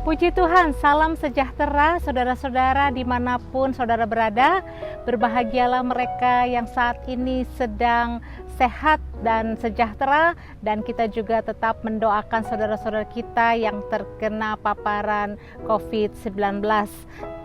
Puji Tuhan, salam sejahtera saudara-saudara dimanapun saudara berada. Berbahagialah mereka yang saat ini sedang sehat dan sejahtera, dan kita juga tetap mendoakan saudara-saudara kita yang terkena paparan COVID-19.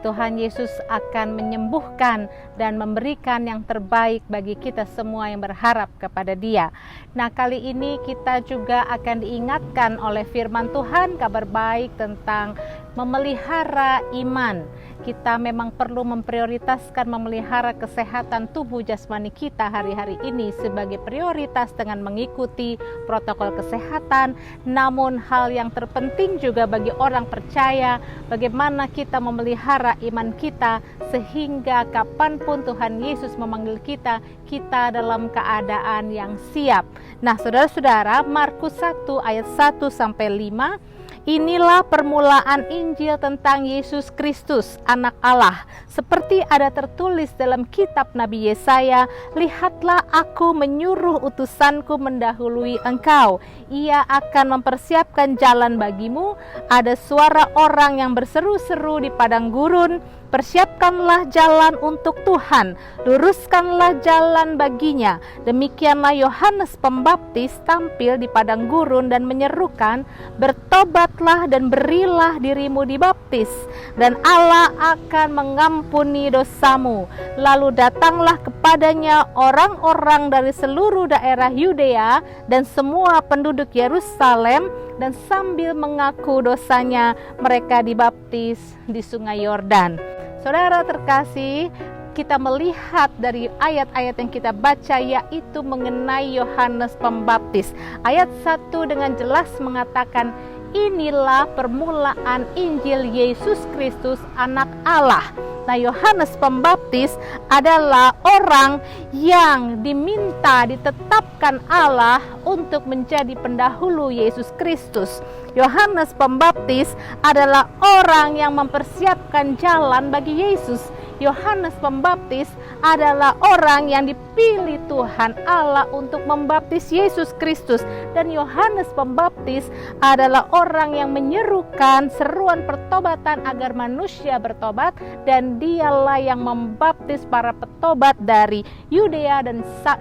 Tuhan Yesus akan menyembuhkan dan memberikan yang terbaik bagi kita semua yang berharap kepada Dia. Nah, kali ini kita juga akan diingatkan oleh firman Tuhan, kabar baik tentang memelihara iman. Kita memang perlu memprioritaskan memelihara kesehatan tubuh jasmani kita hari-hari ini sebagai prioritas dengan mengikuti protokol kesehatan. Namun hal yang terpenting juga bagi orang percaya, bagaimana kita memelihara iman kita sehingga kapanpun Tuhan Yesus memanggil kita, kita dalam keadaan yang siap. Nah, saudara-saudara, Markus 1 ayat 1-5, inilah permulaan Injil tentang Yesus Kristus, Anak Allah. Seperti ada tertulis dalam kitab Nabi Yesaya, lihatlah aku menyuruh utusanku mendahului engkau. Ia akan mempersiapkan jalan bagimu. Ada suara orang yang berseru-seru di padang gurun, persiapkanlah jalan untuk Tuhan, luruskanlah jalan baginya. Demikianlah Yohanes Pembaptis tampil di padang gurun dan menyerukan, bertobatlah dan berilah dirimu dibaptis, dan Allah akan mengampuni dosamu. Lalu datanglah kepadanya orang-orang dari seluruh daerah Yudea dan semua penduduk Yerusalem, dan sambil mengaku dosanya mereka dibaptis di Sungai Yordan. Saudara terkasih, kita melihat dari ayat-ayat yang kita baca yaitu mengenai Yohanes Pembaptis. Ayat 1 dengan jelas mengatakan, inilah permulaan Injil Yesus Kristus, Anak Allah. Nah, Yohanes Pembaptis adalah orang yang ditetapkan Allah untuk menjadi pendahulu Yesus Kristus. Yohanes Pembaptis adalah orang yang mempersiapkan jalan bagi Yesus. Yohanes Pembaptis adalah orang yang dipilih Tuhan Allah untuk membaptis Yesus Kristus, dan Yohanes Pembaptis adalah orang yang menyerukan seruan pertobatan agar manusia bertobat, dan dialah yang membaptis para petobat dari Yudea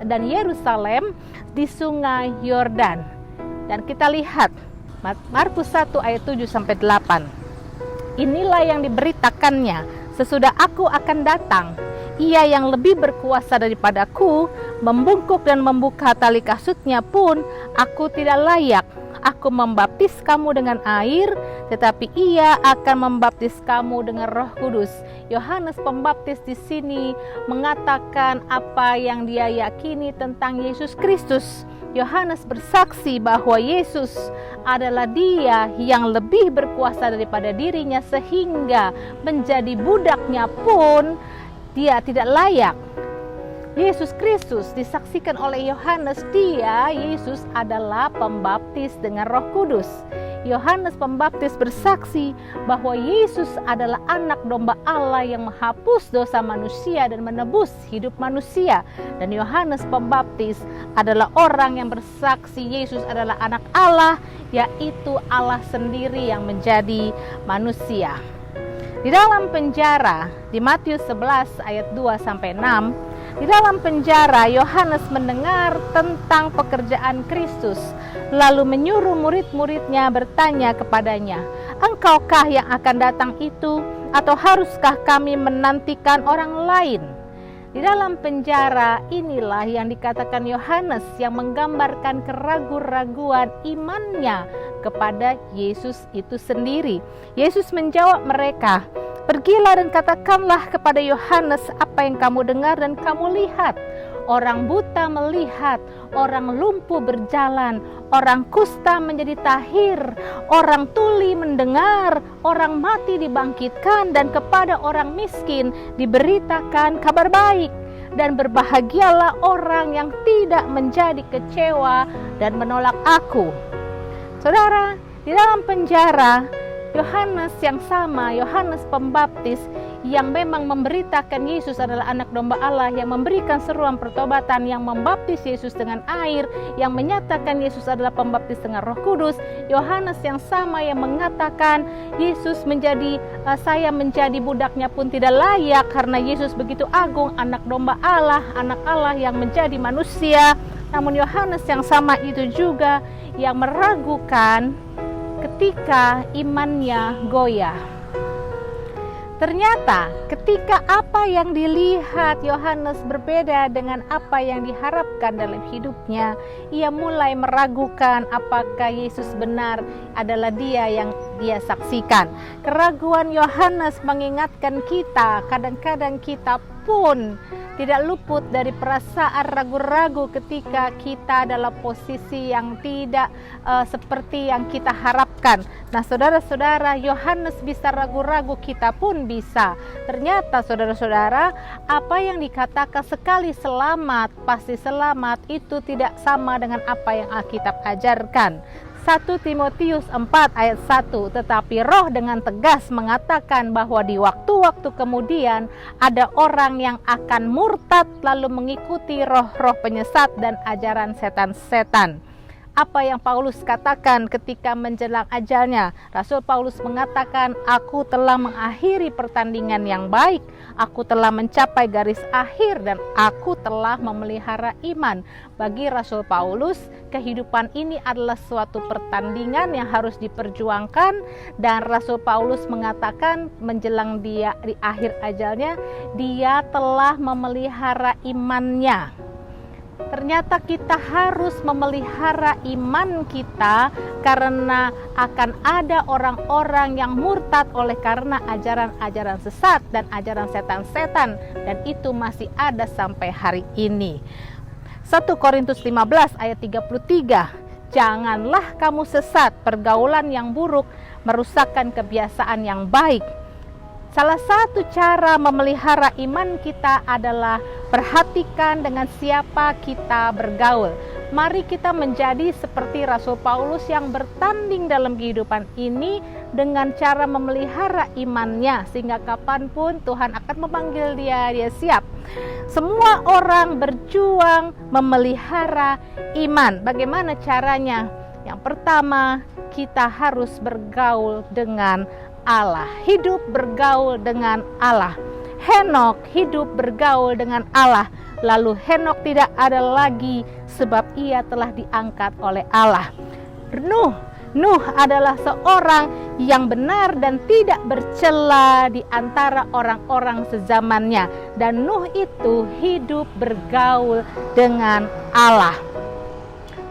dan Yerusalem di Sungai Yordan. Dan kita lihat Markus 1 ayat 7-8. Inilah yang diberitakannya, sesudah aku akan datang, ia yang lebih berkuasa daripadaku, membungkuk dan membuka tali kasutnya pun aku tidak layak. Aku membaptis kamu dengan air, tetapi ia akan membaptis kamu dengan Roh Kudus. Yohanes Pembaptis di sini mengatakan apa yang dia yakini tentang Yesus Kristus. Yohanes bersaksi bahwa Yesus adalah Dia yang lebih berkuasa daripada dirinya, sehingga menjadi budaknya pun dia tidak layak. Yesus Kristus disaksikan oleh Yohanes, Yesus adalah pembaptis dengan Roh Kudus. Yohanes Pembaptis bersaksi bahwa Yesus adalah anak domba Allah yang menghapus dosa manusia dan menebus hidup manusia. Dan Yohanes Pembaptis adalah orang yang bersaksi Yesus adalah anak Allah, yaitu Allah sendiri yang menjadi manusia. Di dalam penjara, di Matius 11 ayat 2-6, di dalam penjara Yohanes mendengar tentang pekerjaan Kristus, lalu menyuruh murid-muridnya bertanya kepadanya, engkaukah yang akan datang itu, atau haruskah kami menantikan orang lain? Di dalam penjara inilah yang dikatakan Yohanes yang menggambarkan keraguan-raguan imannya kepada Yesus itu sendiri. Yesus menjawab mereka, pergilah dan katakanlah kepada Yohanes apa yang kamu dengar dan kamu lihat. Orang buta melihat, orang lumpuh berjalan, orang kusta menjadi tahir, orang tuli mendengar, orang mati dibangkitkan, dan kepada orang miskin diberitakan kabar baik. Dan berbahagialah orang yang tidak menjadi kecewa dan menolak aku. Saudara, di dalam penjara Yohanes yang sama, Yohanes Pembaptis, yang memang memberitakan Yesus adalah anak domba Allah, yang memberikan seruan pertobatan, yang membaptis Yesus dengan air, yang menyatakan Yesus adalah pembaptis dengan Roh Kudus. Yohanes yang sama yang mengatakan Yesus saya menjadi budaknya pun tidak layak karena Yesus begitu agung, anak domba Allah, anak Allah yang menjadi manusia. Namun Yohanes yang sama itu juga yang meragukan ketika imannya goyah. Ternyata ketika apa yang dilihat Yohanes berbeda dengan apa yang diharapkan dalam hidupnya, ia mulai meragukan apakah Yesus benar adalah dia yang dia saksikan. Keraguan Yohanes mengingatkan kita, kadang-kadang kita pun tidak luput dari perasaan ragu-ragu ketika kita dalam posisi yang tidak seperti yang kita harapkan. Nah, saudara-saudara, Yohanes bisa ragu-ragu, kita pun bisa. Ternyata saudara-saudara, apa yang dikatakan sekali selamat pasti selamat itu tidak sama dengan apa yang Alkitab ajarkan. 1 Timotius 4 ayat 1, tetapi Roh dengan tegas mengatakan bahwa di waktu-waktu kemudian ada orang yang akan murtad lalu mengikuti roh-roh penyesat dan ajaran setan-setan. Apa yang Paulus katakan ketika menjelang ajalnya? Rasul Paulus mengatakan, aku telah mengakhiri pertandingan yang baik, aku telah mencapai garis akhir, dan aku telah memelihara iman. Bagi Rasul Paulus, kehidupan ini adalah suatu pertandingan yang harus diperjuangkan, dan Rasul Paulus mengatakan menjelang dia di akhir ajalnya, dia telah memelihara imannya. Ternyata kita harus memelihara iman kita karena akan ada orang-orang yang murtad oleh karena ajaran-ajaran sesat dan ajaran setan-setan, dan itu masih ada sampai hari ini. 1 Korintus 15 ayat 33, janganlah kamu sesat, pergaulan yang buruk merusakkan kebiasaan yang baik. Salah satu cara memelihara iman kita adalah perhatikan dengan siapa kita bergaul. Mari kita menjadi seperti Rasul Paulus yang bertanding dalam kehidupan ini dengan cara memelihara imannya, sehingga kapanpun Tuhan akan memanggil dia siap. Semua orang berjuang memelihara iman. Bagaimana caranya? Yang pertama, kita harus bergaul dengan Allah, hidup bergaul dengan Allah. Henok hidup bergaul dengan Allah, lalu Henok tidak ada lagi sebab ia telah diangkat oleh Allah. Nuh adalah seorang yang benar dan tidak bercela di antara orang-orang sezamannya, dan Nuh itu hidup bergaul dengan Allah.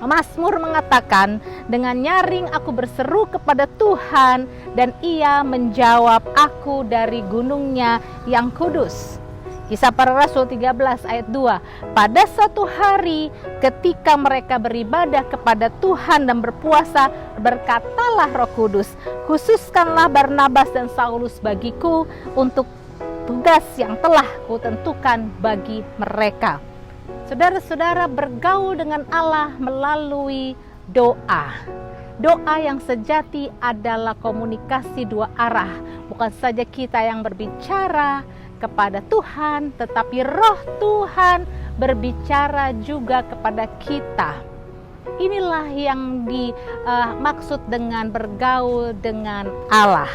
Mazmur mengatakan, dengan nyaring aku berseru kepada Tuhan dan ia menjawab aku dari gunungnya yang kudus. Kisah Para Rasul 13 ayat 2, pada suatu hari ketika mereka beribadah kepada Tuhan dan berpuasa, berkatalah Roh Kudus, khususkanlah Barnabas dan Saulus bagiku untuk tugas yang telah kutentukan bagi mereka. Saudara-saudara, bergaul dengan Allah melalui doa. Doa yang sejati adalah komunikasi dua arah. Bukan saja kita yang berbicara kepada Tuhan, tetapi Roh Tuhan berbicara juga kepada kita. Inilah yang dimaksud dengan bergaul dengan Allah.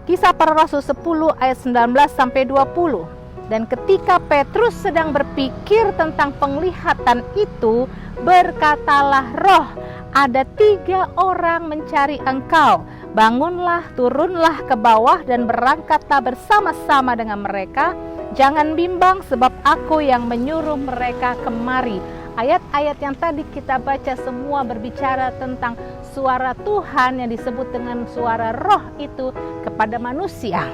Kisah Para Rasul 10 ayat 19 sampai 20. Dan ketika Petrus sedang berpikir tentang penglihatan itu, berkatalah Roh, ada 3 orang mencari engkau. Bangunlah, turunlah ke bawah dan berangkatlah bersama-sama dengan mereka. Jangan bimbang sebab aku yang menyuruh mereka kemari. Ayat-ayat yang tadi kita baca semua berbicara tentang suara Tuhan yang disebut dengan suara Roh itu kepada manusia.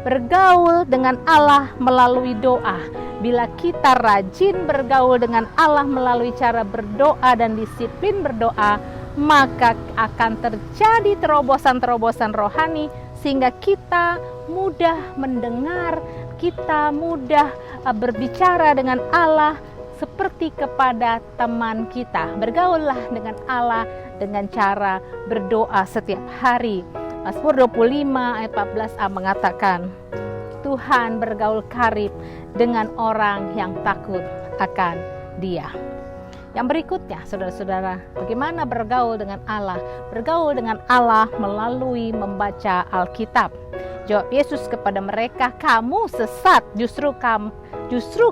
Bergaul dengan Allah melalui doa. Bila kita rajin bergaul dengan Allah melalui cara berdoa dan disiplin berdoa, maka akan terjadi terobosan-terobosan rohani sehingga kita mudah mendengar, kita mudah berbicara dengan Allah seperti kepada teman kita. Bergaullah dengan Allah dengan cara berdoa setiap hari. Mazmur 25 ayat 14a mengatakan, Tuhan bergaul karib dengan orang yang takut akan Dia. Yang berikutnya, saudara-saudara, bagaimana bergaul dengan Allah? Bergaul dengan Allah melalui membaca Alkitab. Jawab Yesus kepada mereka, kamu sesat justru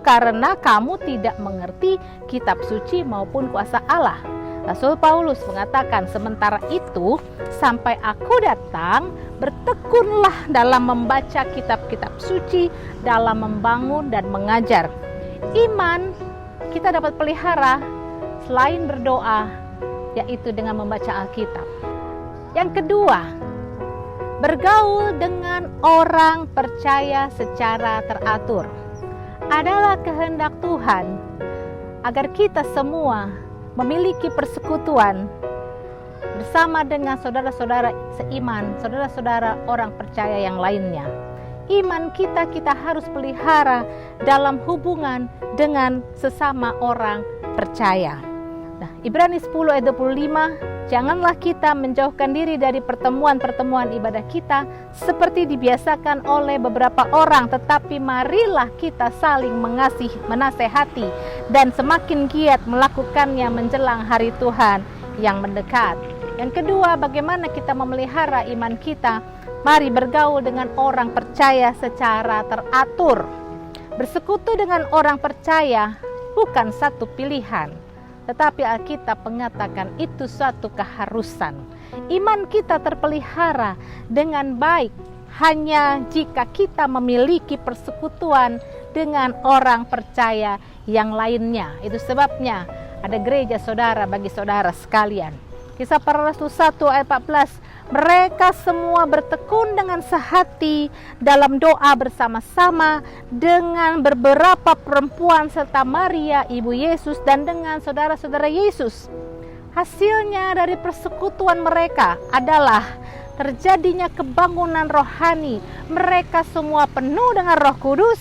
karena kamu tidak mengerti kitab suci maupun kuasa Allah. Rasul Paulus mengatakan, sementara itu sampai aku datang, bertekunlah dalam membaca kitab-kitab suci, dalam membangun dan mengajar. Iman kita dapat pelihara selain berdoa, yaitu dengan membaca Alkitab. Yang kedua, bergaul dengan orang percaya secara teratur. Adalah kehendak Tuhan agar kita semua memiliki persekutuan bersama dengan saudara-saudara seiman, saudara-saudara orang percaya yang lainnya. Iman kita harus pelihara dalam hubungan dengan sesama orang percaya. Nah, Ibrani 10 ayat 25, janganlah kita menjauhkan diri dari pertemuan-pertemuan ibadah kita seperti dibiasakan oleh beberapa orang, tetapi marilah kita saling mengasihi, menasehati dan semakin giat melakukannya menjelang hari Tuhan yang mendekat. Yang kedua, bagaimana kita memelihara iman kita? Mari bergaul dengan orang percaya secara teratur. Bersekutu dengan orang percaya bukan satu pilihan, tetapi Alkitab mengatakan itu suatu keharusan. Iman kita terpelihara dengan baik hanya jika kita memiliki persekutuan dengan orang percaya yang lainnya. Itu sebabnya ada gereja saudara bagi saudara sekalian. Kisah Para Rasul 1 ayat 14, mereka semua bertekun dengan sehati dalam doa bersama-sama dengan beberapa perempuan serta Maria ibu Yesus dan dengan saudara-saudara Yesus. Hasilnya dari persekutuan mereka adalah terjadinya kebangunan rohani. Mereka semua penuh dengan Roh Kudus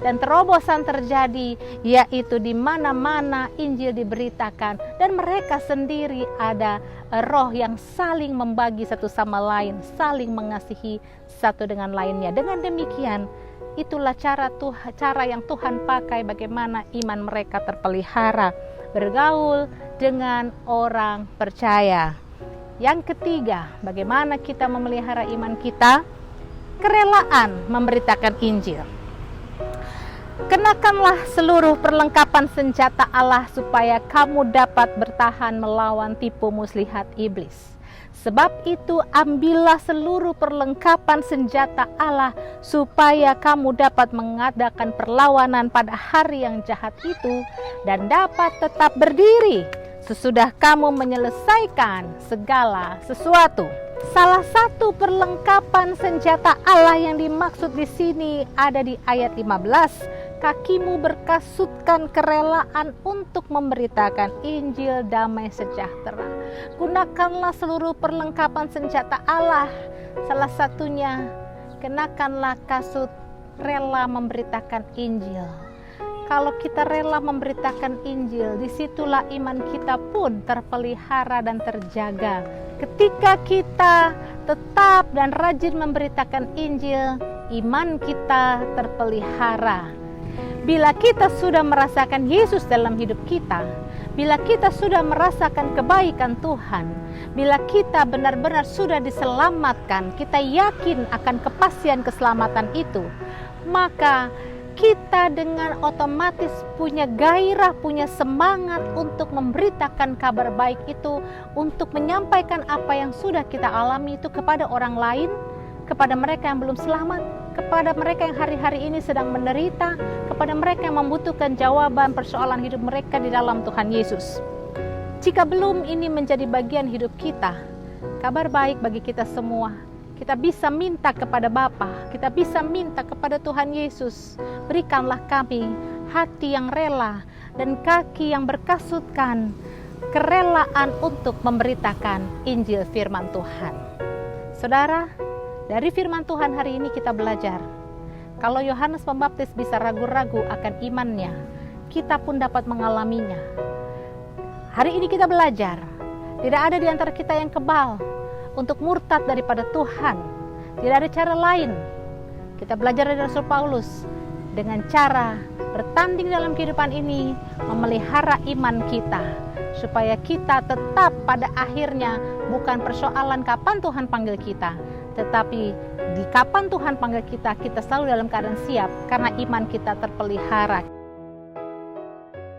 dan terobosan terjadi, yaitu di mana-mana Injil diberitakan dan mereka sendiri ada roh yang saling membagi satu sama lain, saling mengasihi satu dengan lainnya. Dengan demikian, itulah cara yang Tuhan pakai bagaimana iman mereka terpelihara, bergaul dengan orang percaya. Yang ketiga, bagaimana kita memelihara iman kita? Kerelaan memberitakan Injil. Kenakanlah seluruh perlengkapan senjata Allah supaya kamu dapat bertahan melawan tipu muslihat iblis. Sebab itu ambillah seluruh perlengkapan senjata Allah supaya kamu dapat mengadakan perlawanan pada hari yang jahat itu dan dapat tetap berdiri sesudah kamu menyelesaikan segala sesuatu. Salah satu perlengkapan senjata Allah yang dimaksud di sini ada di ayat 15. Kakimu berkasutkan kerelaan untuk memberitakan Injil damai sejahtera. Gunakanlah seluruh perlengkapan senjata Allah. Salah satunya, kenakanlah kasut rela memberitakan Injil. Kalau kita rela memberitakan Injil, disitulah iman kita pun terpelihara dan terjaga. Ketika kita tetap dan rajin memberitakan Injil, iman kita terpelihara. Bila kita sudah merasakan Yesus dalam hidup kita, bila kita sudah merasakan kebaikan Tuhan, bila kita benar-benar sudah diselamatkan, kita yakin akan kepastian keselamatan itu, maka kita dengan otomatis punya gairah, punya semangat untuk memberitakan kabar baik itu, untuk menyampaikan apa yang sudah kita alami itu kepada orang lain, kepada mereka yang belum selamat, kepada mereka yang hari-hari ini sedang menderita, kepada mereka yang membutuhkan jawaban persoalan hidup mereka di dalam Tuhan Yesus. Jika belum ini menjadi bagian hidup kita, kabar baik bagi kita semua, kita bisa minta kepada Bapa, kita bisa minta kepada Tuhan Yesus, berikanlah kami hati yang rela dan kaki yang berkasutkan kerelaan untuk memberitakan Injil firman Tuhan. Saudara, dari firman Tuhan hari ini kita belajar, kalau Yohanes Pembaptis bisa ragu-ragu akan imannya, kita pun dapat mengalaminya. Hari ini kita belajar, tidak ada di antara kita yang kebal untuk murtad daripada Tuhan. Tidak ada cara lain Kita belajar dari Rasul Paulus dengan cara bertanding dalam kehidupan ini, memelihara iman kita, supaya kita tetap pada akhirnya bukan persoalan kapan Tuhan panggil kita, tetapi di kapan Tuhan panggil kita, kita selalu dalam keadaan siap karena iman kita terpelihara.